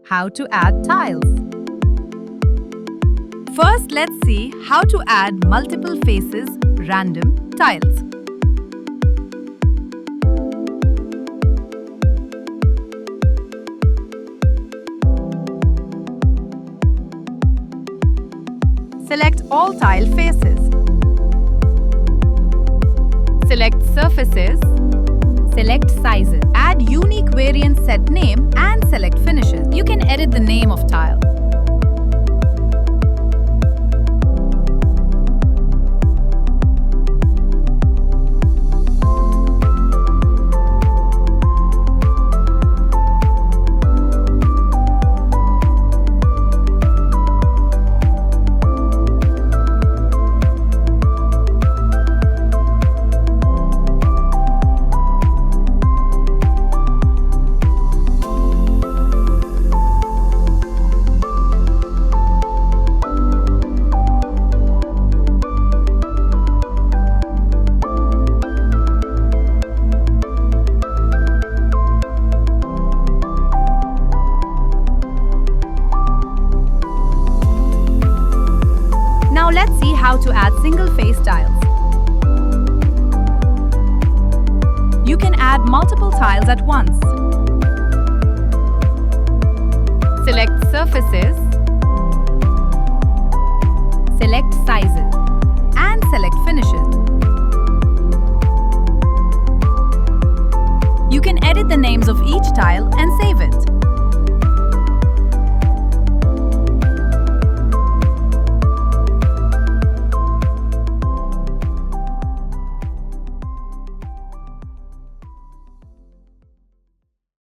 how to add tiles. First, let's see how to add multiple faces random tiles. Select all tile faces. Select surfaces. Select sizes. Add unique variant set name and select finishes. You can edit the name of tile. Now let's see how to add single face tiles. You can add multiple tiles at once. Select surfaces, select sizes, and select finishes. You can edit the names of each tile and say